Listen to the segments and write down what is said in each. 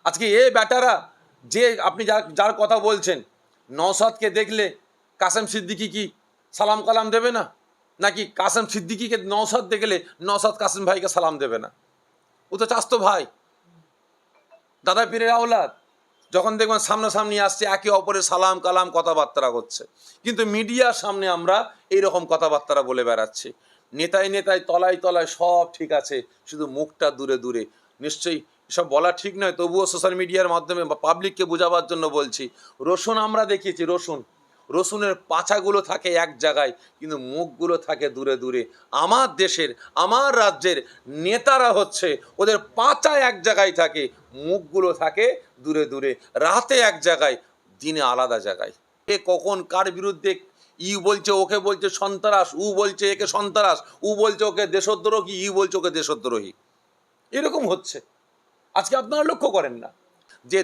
আজকে এ ব্যাটারা যে আপনি যার কথা বলছেন, নওশাদকে দেখলে কাসেম সিদ্দিকি কি সালাম কালাম দেবে না? নাকি কাসেম সিদ্দিকিকে নওশাদ দেখলে নওশাদ কাসেম ভাইকে সালাম দেবে না? ও তো চাস্তো ভাই, দাদা পীরের আওলাদ। যখন দেখবেন সামনাসামনি আসছে, একে অপরের সালাম কালাম কথাবার্তা করছে, কিন্তু মিডিয়ার সামনে আমরা এইরকম কথাবার্তা বলে বেড়াচ্ছি। নেতায় নেতায় তলায় তলায় সব ঠিক আছে, শুধু মুখটা দূরে দূরে। নিশ্চয়ই এসব বলা ঠিক নয়, তবুও সোশ্যাল মিডিয়ার মাধ্যমে বা পাবলিককে বোঝাবার জন্য বলছি। রসুন আমরা দেখিয়েছি, রসুনের পাছাগুলো থাকে এক জায়গায়, কিন্তু মুখগুলো থাকে দূরে দূরে। আমার দেশের, আমার রাজ্যের নেতারা হচ্ছে, ওদের পাছা এক জায়গায় থাকে, মুখগুলো থাকে দূরে দূরে, রাতে এক জায়গায়, দিনে আলাদা জায়গায়। এ কখন কার বিরুদ্ধে ই বলছে, ওকে বলছে সন্ত্রাস, উ বলছে একে সন্ত্রাস, উ বলছে ওকে দেশদ্রোহী, ই বলছে ওকে দেশদ্রোহী। এরকম হচ্ছে। আজকে আপনারা লক্ষ্য করেন না যে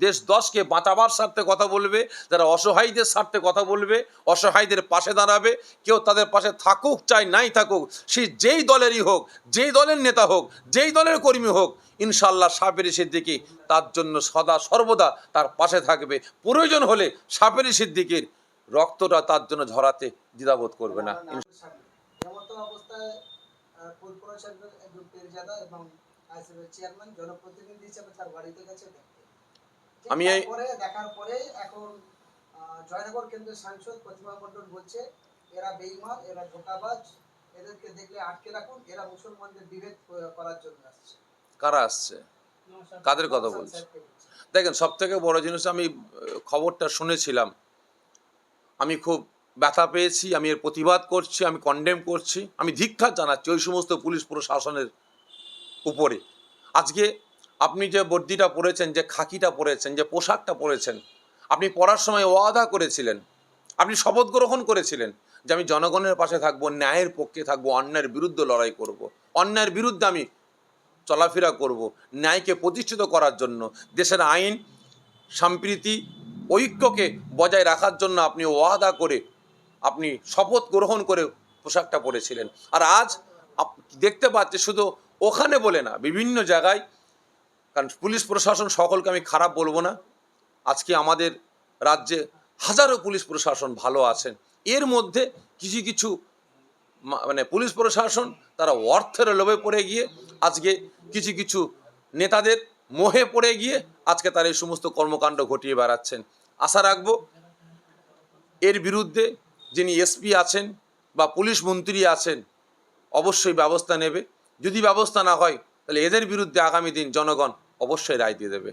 দেশ দশকে বাঁচাবার স্বার্থে কথা বলবে, যারা অসহায়দের স্বার্থে কথা বলবে, অসহায়দের পাশে দাঁড়াবে, কেউ তাদের পাশে থাকুক চাই নাই থাকুক, সে যেই দলেরই হোক, যেই দলের নেতা হোক, যেই দলের কর্মী হোক, ইনশাল্লাহ সাপেরি সিদ্দিকী তার জন্য সদা সর্বদা তার পাশে থাকবে। প্রয়োজন হলে সাপেরি সিদ্দিকীর রক্তটা তার জন্য ঝরাতে দ্বিধাবোধ করবে না। আমি এই দেখার পরে এখন জয়নগর কেন্দ্রের সাংসদ প্রতিমা মণ্ডল বলছে এরা বেঈমান, এরা ধোঁকাবাজ, এদেরকে দেখলে আটকে রাখুন, এরা মুসলমানদের বিভেদ করার জন্য আসছে। কারা আসছে, কাদের কথা বলছে? দেখেন, সব থেকে বড় জিনিস, আমি খবরটা শুনেছিলাম, আমি খুব ব্যথা পেয়েছি, আমি এর প্রতিবাদ করছি, আমি কন্ডেম করছি, আমি ধিক্কার জানাচ্ছি ওই সমস্ত পুলিশ প্রশাসনের উপরে। আজকে আপনি যে বর্দিটা পরেছেন, যে খাকিটা পরেছেন, যে পোশাকটা পরেছেন, আপনি পরার সময় ওয়াদা করেছিলেন, আপনি শপথ গ্রহণ করেছিলেন যে আমি জনগণের পাশে থাকবো, ন্যায়ের পক্ষে থাকবো, অন্যায়ের বিরুদ্ধে লড়াই করব, অন্যায়ের বিরুদ্ধে আমি চলাফেরা করব, ন্যায়কে প্রতিষ্ঠিত করার জন্য, দেশের আইন সম্প্রীতি ঐক্যকে বজায় রাখার জন্য আপনি ওয়াদা করে, আপনি শপথ গ্রহণ করে পোশাকটা পরেছিলেন। আর আজ দেখতে পাচ্ছি শুধু ওখানে বলে না, বিভিন্ন জায়গায়, কারণ পুলিশ প্রশাসন সকলকে আমি খারাপ বলবো না, আজকে আমাদের রাজ্যে হাজারো পুলিশ প্রশাসন ভালো আছেন, এর মধ্যে কিছু কিছু মানে পুলিশ প্রশাসন তারা অর্থের লোভে পড়ে গিয়ে আজকে কিছু কিছু নেতাদের মোহে পড়ে গিয়ে আজকে তারা এই সমস্ত কর্মকাণ্ড ঘটিয়ে বেড়াচ্ছেন। আশা রাখবো এর বিরুদ্ধে যিনি এসপি আছেন বা পুলিশ মন্ত্রী আছেন অবশ্যই ব্যবস্থা নেবে। যদি ব্যবস্থা না হয় তাহলে এদের বিরুদ্ধে আগামী দিন জনগণ অবশ্যই রায় দিয়ে দেবে।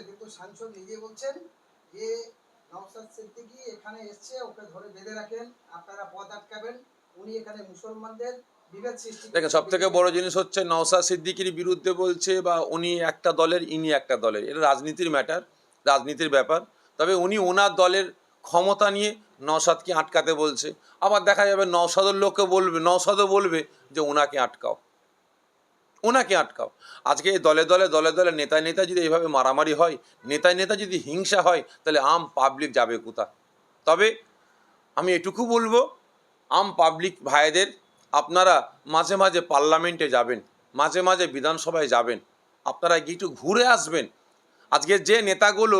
কিন্তু সাংসদ নিজে বলছেন যে নওশাদ সিদ্দিকী এখানে এসছে, ওকে ধরে বেঁধে রাখেন, আপনারা পথ আটকাবেন, উনি এখানে মুসলমানদের বিভেদ সৃষ্টি। দেখেন, সব থেকে বড় জিনিস হচ্ছে নওশাদ সিদ্দিকীর বিরুদ্ধে বলছে বা উনি একটা দলের, ইনি একটা দলের, এটা রাজনীতির ম্যাটার, রাজনীতির ব্যাপার। তবে উনি ওনার দলের ক্ষমতা নিয়ে নওশাদকে আটকাতে বলছে। আবার দেখা যাবে নওশাদের লোককে বলবে, নওশাদও বলবে যে ওনাকে আটকাও, ওনাকে আটকাও। আজকে দলে দলে দলে দলে নেতায় নেতা যদি এইভাবে মারামারি হয়, নেতায় নেতা যদি হিংসা হয়, তাহলে আম পাবলিক যাবে কোথা? তবে আমি এটুকু বলবো, আম পাবলিক ভাইদের, আপনারা মাঝে মাঝে পার্লামেন্টে যাবেন, মাঝে মাঝে বিধানসভায় যাবেন, আপনারা গিয়ে একটু ঘুরে আসবেন। আজকে যে নেতাগুলো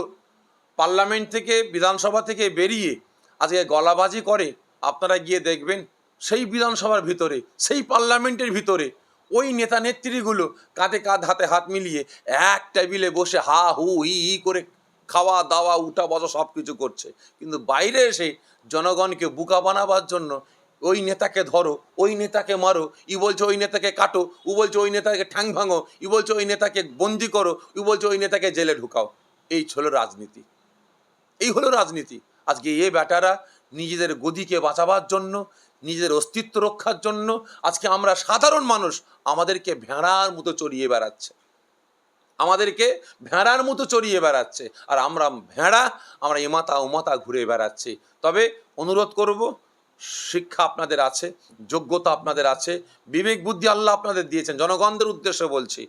পার্লামেন্ট থেকে, বিধানসভা থেকে বেরিয়ে আজকে গলাবাজি করে, আপনারা গিয়ে দেখবেন সেই বিধানসভার ভিতরে, সেই পার্লামেন্টের ভিতরে ওই নেতা নেত্রীগুলো কাঁধে কাঁধ, হাতে হাত মিলিয়ে এক টেবিলে বসে হা হু হি হি করে খাওয়া দাওয়া উঠা বসা সব কিছু করছে। কিন্তু বাইরে এসে জনগণকে বোকা বানাবার জন্য ওই নেতাকে ধরো, ওই নেতাকে মারো, ই বলছে ওই নেতাকে কাটো, ও বলছে ওই নেতাকে ঠ্যাং ভাঙো, ই বলছে ওই নেতাকে বন্দি করো, ই বলছে ওই নেতাকে জেলে ঢুকাও। এই হলো রাজনীতি, এই হলো রাজনীতি। আজকে এ ব্যাটারা নিজেদের গদিকে বাঁচাবার জন্য, নিজেদের অস্তিত্ব রক্ষার জন্য আজকে আমরা সাধারণ মানুষ, আমাদেরকে ভেড়ার মতো চড়িয়ে বেড়াচ্ছে, আমাদেরকে ভেড়ার মতো চড়িয়ে বেড়াচ্ছে। আর আমরা ভেড়া, আমরা এমাতা ওমাতা ঘুরে বেড়াচ্ছি। তবে অনুরোধ করব, শিক্ষা আপনাদের আছে, যোগ্যতা আপনাদের আছে, বিবেক বুদ্ধি আল্লাহ আপনাদের দিয়েছেন, জনগণদের উদ্দেশ্যে বলছি,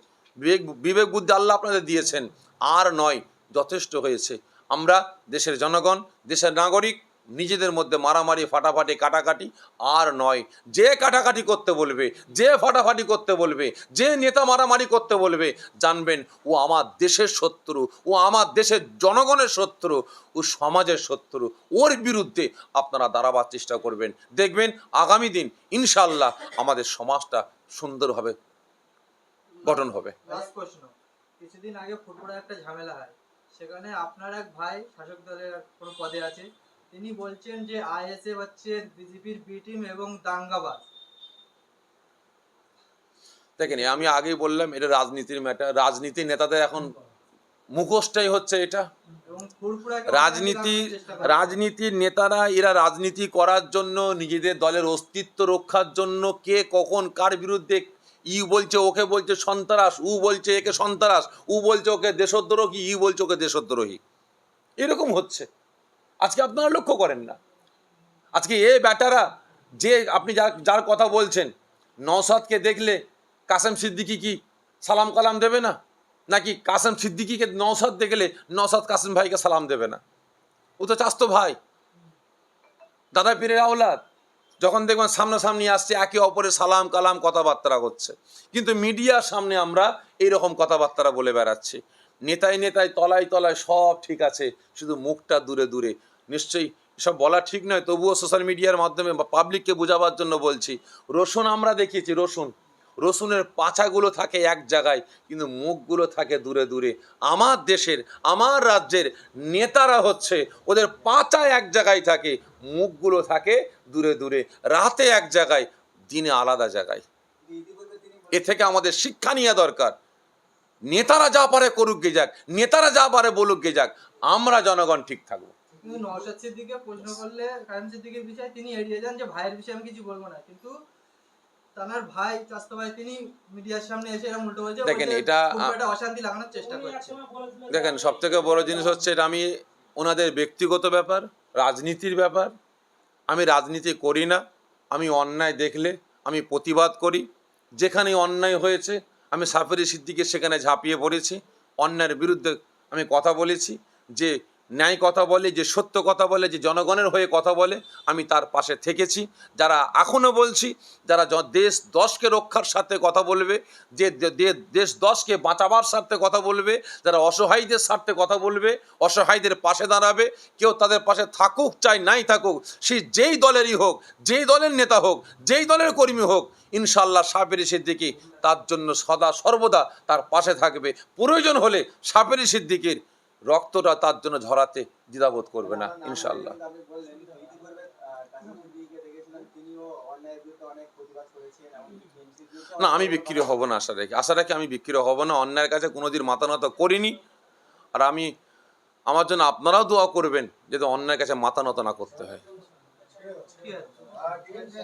বিবেক বুদ্ধি আল্লাহ আপনাদের দিয়েছেন, আর নয়, যথেষ্ট হয়েছে। আমরা দেশের জনগণ, দেশের নাগরিক, নিজেদের মধ্যে মারামারি ফাটাফাটি কাটাকাটি আর নয়। যে কাটাকাটি করতে বলবে, যে ফাটাফাটি করতে বলবে, যে নেতা মারামারি করতে বলবে, জানবেন ও আমার দেশের শত্রু, ও আমার দেশের জনগণের শত্রু, ও সমাজের শত্রু। ওর বিরুদ্ধে আপনারা দাঁড়াবার চেষ্টা করবেন, দেখবেন আগামী দিন ইনশাল্লাহ আমাদের সমাজটা সুন্দরভাবে গঠন হবে। লাস্ট প্রশ্ন, কিছুদিন আগে ফুটবলে একটা ঝামেলা হয়, সেখানে আপনার এক ভাই শাসক দলের কোনো পদে আছে, তিনি বলছেন যে আইএসএফ হচ্ছে বিজেপির বি টিম এবং দাঙ্গাবাজ। দেখেন, আমি আগেই বললাম এটা রাজনীতির ম্যাটার। রাজনীতির নেতাদের এখন মুখোশটাই হচ্ছে এটা। এবং ফুরফুরাকে রাজনীতির নেতারা এরা রাজনীতি করার জন্য, নিজেদের দলের অস্তিত্ব রক্ষার জন্য কে কখন কার বিরুদ্ধে ই বলছে, ওকে বলছে সন্ত্রাস, ও বলছে একে সন্ত্রাস, ও বলছে ওকে দেশদ্রোহী, ই বলছে ওকে দেশদ্রোহী, এরকম হচ্ছে। আজকে আপনারা লক্ষ্য করেন না, আজকে এ ব্যাটারা যে আপনি যার কথা বলছেন, নওশাদকে দেখলে কাসেম সিদ্দিকী কি সালাম কালাম দেবে না? নাকি কাসেম সিদ্দিকীকে নওশাদ দেখলে নওশাদ কাসেম ভাইকে সালাম দেবে না? ও তো চাস্তো ভাই, দাদা পীরের আওলাদ। যখন দেখবেন সামনাসামনি আসছে, একে অপরে সালাম কালাম কথাবার্তা করছে, কিন্তু মিডিয়ার সামনে আমরা এইরকম কথাবার্তা বলে বেড়াচ্ছি। নেতায় নেতায় তলায় তলায় সব ঠিক আছে, শুধু মুখটা দূরে দূরে। নিশ্চয়ই এসব বলা ঠিক নয়, তবুও সোশ্যাল মিডিয়ার মাধ্যমে বা পাবলিককে বোঝাবার জন্য বলছি। রসুন আমরা দেখিয়েছি, রসুনের পাছাগুলো থাকে এক জায়গায়, কিন্তু মুখগুলো থাকে দূরে দূরে। আমার দেশের, আমার রাজ্যের নেতারা হচ্ছে, ওদের পাছা এক জায়গায় থাকে, মুখগুলো থাকে দূরে দূরে, রাতে এক জায়গায়, দিনে আলাদা জায়গায়। এ থেকে আমাদের শিক্ষা নেওয়া দরকার। নেতারা যা পারে করুক গে যাক, নেতারা যা পারে বলুক গে যাক, আমরা জনগণ ঠিক থাকবো। কিন্তু নওশাদ সিদ্দিকীকে প্রশ্ন করলে কায়েম সিদ্দিকীর বিষয়ে তিনি এড়িয়ে যান যে ভাইয়ের বিষয়ে আমি কিছু বলবো না, কিন্তু তার ভাই চাস্তো ভাই তিনি মিডিয়ার সামনে এসে এরকম উল্টো বলছে। দেখেন, এটা অশান্তি লাগানোর চেষ্টা করছে। দেখেন, সব থেকে বড় জিনিস হচ্ছে এটা আমি ওনাদের ব্যক্তিগত ব্যাপার, রাজনীতির ব্যাপার। আমি রাজনীতি করি না। আমি অন্যায় দেখলে আমি প্রতিবাদ করি। যেখানে অন্যায় হয়েছে আমি সাফেরি সিদ্দিকের সেখানে ঝাঁপিয়ে পড়েছি, অন্যায়ের বিরুদ্ধে আমি কথা বলেছি। যে ন্যায় কথা বলে, যে সত্য কথা বলে, যে জনগণের হয়ে কথা বলে, আমি তার পাশে থেকেছি। যারা এখনও বলছি, যারা দেশ দশকে রক্ষার স্বার্থে কথা বলবে, যে দেশ দশকে বাঁচাবার স্বার্থে কথা বলবে, যারা অসহায়দের স্বার্থে কথা বলবে, অসহায়দের পাশে দাঁড়াবে, কেউ তাদের পাশে থাকুক চাই নাই থাকুক, সে যেই দলেরই হোক, যেই দলের নেতা হোক, যেই দলের কর্মী হোক, ইনশাল্লাহ সাফেরি সিদ্দিকী তার জন্য সদা সর্বদা তার পাশে থাকবে। প্রয়োজন হলে সাফেরি সিদ্দিকীর রক্তটা তার জন্য ঝরাতে দ্বিধাবোধ করবে না, ইনশাল্লাহ। না, আমি বিক্রি হব না, আশা রাখি আমি বিক্রি হব না। অন্যায়ের কাছে কোনোদিন মাথা নত করিনি। আর আমার জন্য আপনারাও দোয়া করবেন যাতে অন্যায়ের কাছে মাথা নত না করতে হয়। ঠিক আছে।